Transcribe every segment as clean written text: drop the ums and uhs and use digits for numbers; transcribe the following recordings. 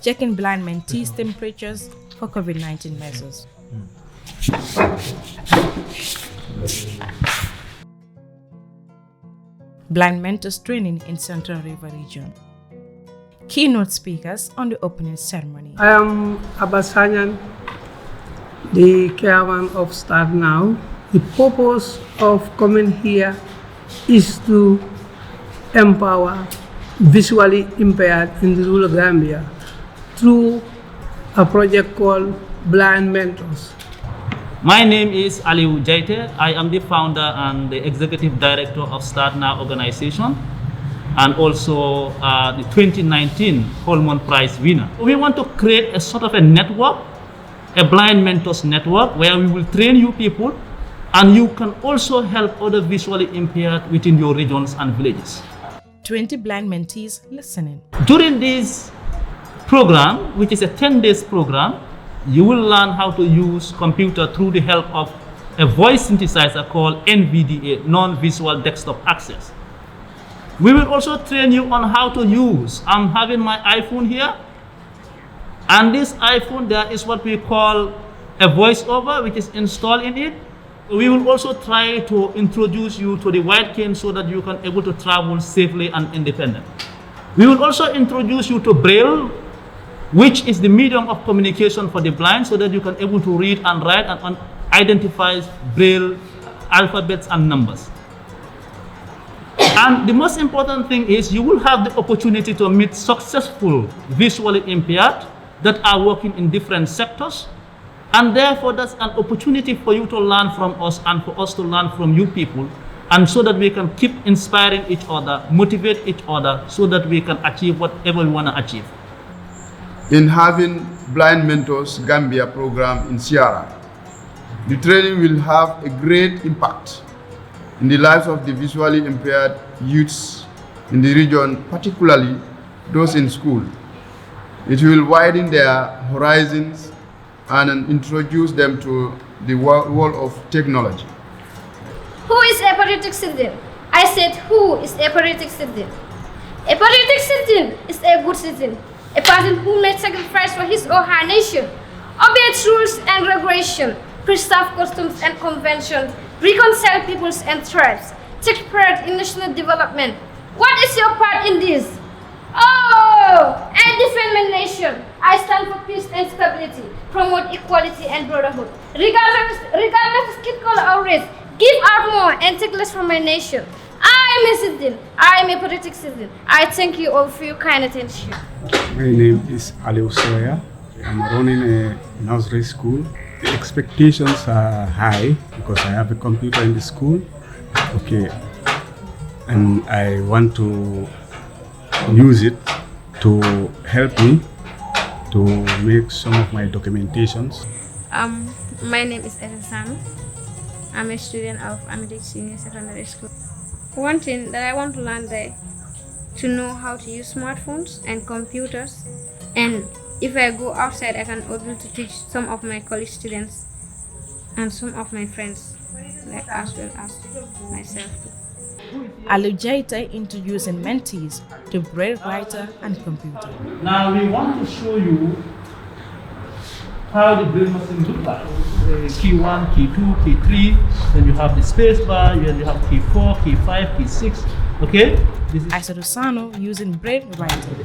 checking blind mentees' temperatures for COVID-19 measures. Blind mentors training in Central River region. Keynote speakers on the opening ceremony. I am Abasanyan, the chairman of Start Now. The purpose of coming here is to empower visually impaired in the rural Gambia through a project called Blind Mentors. My name is Alieu Jaiteh. I am the founder and the executive director of Start Now organization, and also the 2019 Holman Prize winner. We want to create a sort of a network, a blind mentors network, where we will train you people, and you can also help other visually impaired within your regions and villages. 20 blind mentees listening. During this program, which is a 10 days program, you will learn how to use computer through the help of a voice synthesizer called NVDA, non-visual desktop access. We will also train you on how to use. I'm having my iPhone here, and this iPhone, there is what we call a voiceover, which is installed in it. We will also try to introduce you to the white cane so that you can able to travel safely and independent. We will also introduce you to Braille, which is the medium of communication for the blind, so that you can able to read and write and identify Braille alphabets and numbers. And the most important thing is you will have the opportunity to meet successful visually impaired that are working in different sectors. And therefore, that's an opportunity for you to learn from us and for us to learn from you people, and so that we can keep inspiring each other, motivate each other, so that we can achieve whatever we want to achieve. In having Blind Mentors Gambia program in Sierra, the training will have a great impact in the lives of the visually impaired youths in the region, particularly those in school. It will widen their horizons and introduce them to the world of technology. Who is a patriotic citizen? I said, who is a patriotic citizen? A patriotic citizen is a good citizen, a person who made sacrifice for his or her nation, obeys rules and regulations, preserve customs and conventions, reconcile peoples and tribes, take part in national development. What is your part in this? Oh, I defend my nation. I stand for peace and stability, promote equality and brotherhood. Regardless of skin color or race, give out more and take less from my nation. I am a citizen. I am a patriotic citizen. I thank you all for your kind attention. My name is Alieu Jaiteh. I'm running a nursery school. The expectations are high because I have a computer in the school. Okay, and I want to use it to help me to make some of my documentations. My name is Edison. I'm a student of American Senior Secondary School. One thing that I want to learn there, to know how to use smartphones and computers, and if I go outside, I can able to teach some of my college students and some of my friends, like as well as myself too. Alieu Jaiteh introducing mentees to braille writer and computer. Now we want to show you how the braille machine looks like. Key 1, key 2, key 3, then you have the space bar, then you have key 4, key 5, key 6, okay? This is Isodosano using braille writing.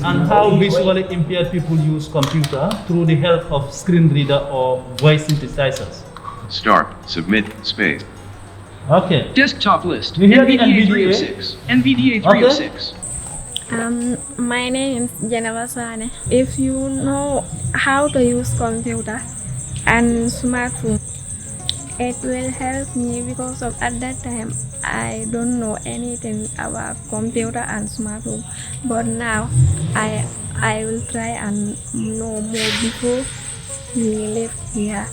And how visually impaired people use computer through the help of screen reader or voice synthesizers. Start, submit, space. Okay. Desktop list. We hear the NVDA NVDA. 306. NVDA 306. My name is Jennifer Sane. If you know how to use computer and smartphone, it will help me because of at that time I don't know anything about computer and smartphone. But now I will try and know more before we live here.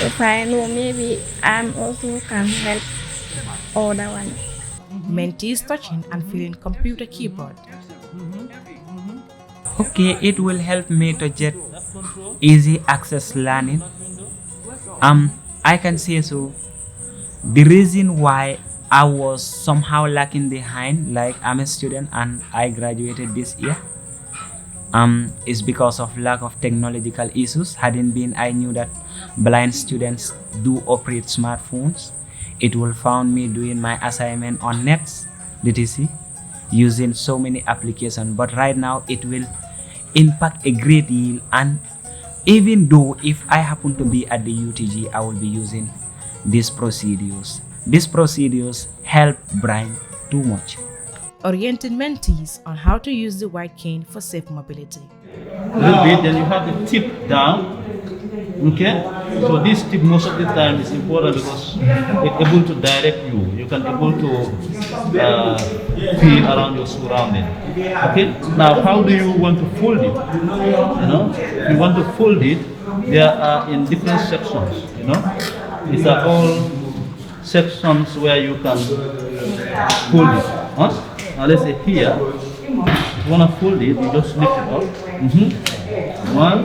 If I know, maybe I'm also can help other one. Mentees touching and feeling computer keyboard. Okay, it will help me to get easy access learning. I can say so. The reason why I was somehow lacking behind. Like, I'm a student and I graduated this year. It's because of lack of technological issues. Hadn't been, I knew that blind students do operate smartphones. It will found me doing my assignment on nets, DTC, using so many applications. But right now it will impact a great deal. And even though if I happen to be at the UTG, I will be using these procedures. These procedures help blind too much. Orienting mentees on how to use the white cane for safe mobility. A little bit, then you have the tip down. Okay, so this tip most of the time is important because it's able to direct you. You can able to feel around your surrounding. Okay, now how do you want to fold it? You know, if you want to fold it, there are in different sections. You know, these are all sections where you can fold it. Huh? Now let's say here, if you want to fold it, you just lift it up. One.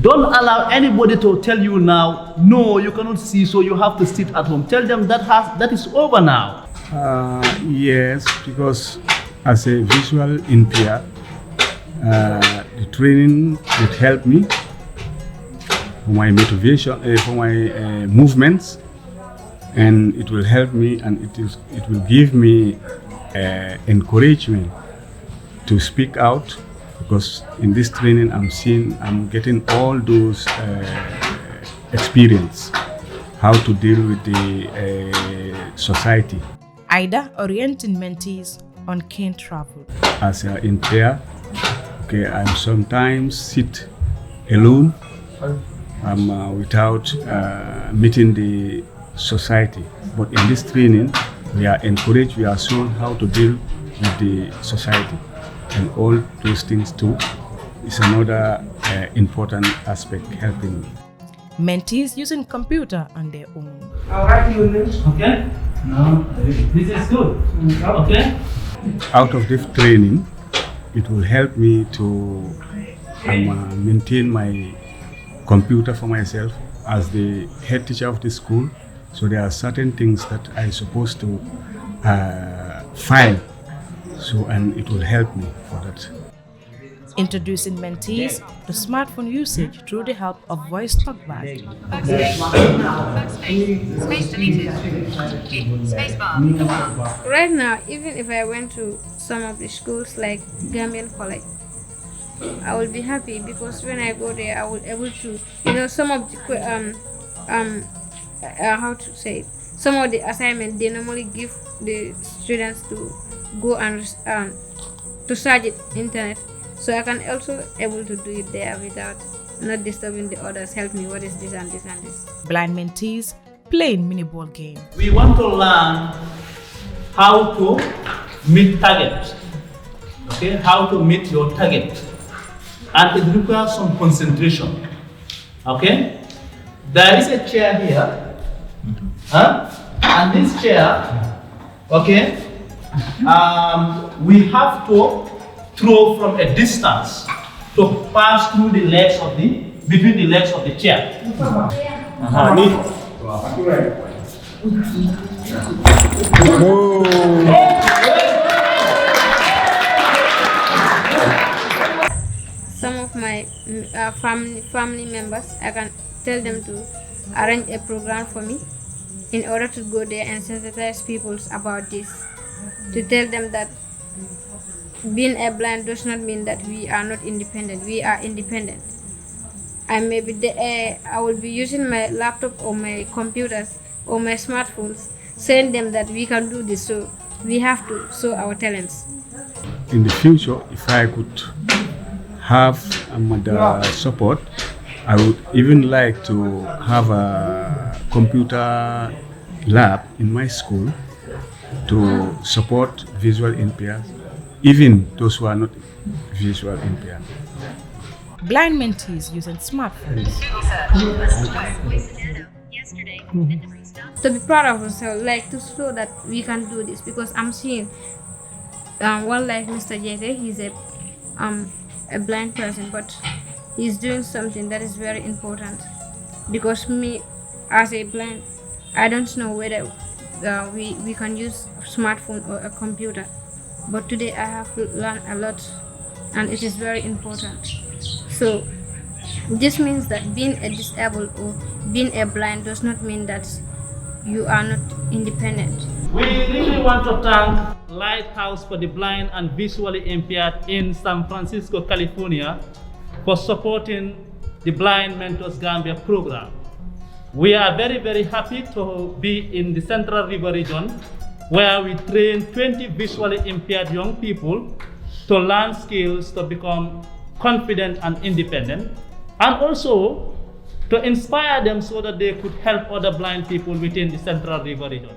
Don't allow anybody to tell you now, no, you cannot see, so you have to sit at home. Tell them that is over now. Yes, because as a visual impaired, the training would help me for my motivation, for my movements, and it will help me, and it will give me encouragement to speak out, because in this training I'm getting all those experience, how to deal with the society. Ida orienting mentees on cane travel. As an impaired, okay, I'm sometimes sit alone. I'm without meeting the society. But in this training, we are encouraged, we are shown how to deal with the society. And all those things too is another important aspect helping me. Mentees using computer on their own. Okay? No, this is good. Okay? Out of this training, it will help me to maintain my computer for myself as the head teacher of the school. So there are certain things that I'm supposed to file. So, and it will help me for that. Introducing mentees to smartphone usage through the help of voice talkback. Right now, even if I went to some of the schools like Gambian College, I will be happy because when I go there, I will able to, some of the how to say it, some of the assignments they normally give the students to go and to search it internet, so I can also able to do it there without not disturbing the others. Help me, what is this and this and this. Blind mentees playing mini ball game. We want to learn how to meet target. Okay, how to meet your target, and it requires some concentration. Okay, there is a chair here, and this chair, okay, we have to throw from a distance to pass through the legs of between the legs of the chair. Some of my family members, I can tell them to arrange a program for me in order to go there and sensitize people about this, to tell them that being a blind does not mean that we are not independent. We are independent. And maybe I will be using my laptop or my computers or my smartphones, saying them that we can do this, so we have to show our talents. In the future, if I could have the support, I would even like to have a computer lab in my school to support visual impaired, even those who are not visual impaired. Blind mentees using smartphones. To be proud of ourselves, like to show that we can do this, because I'm seeing one like Mr. Jaiteh, he's a blind person, but he's doing something that is very important. Because me, as a blind, I don't know whether we can use a smartphone or a computer. But today I have learned a lot, and it is very important. So this means that being a disabled or being a blind does not mean that you are not independent. We really want to thank Lighthouse for the Blind and Visually Impaired in San Francisco, California, for supporting the Blind Mentors Gambia program. We are very, very happy to be in the Central River region, where we train 20 visually impaired young people to learn skills to become confident and independent, and also to inspire them so that they could help other blind people within the Central River region.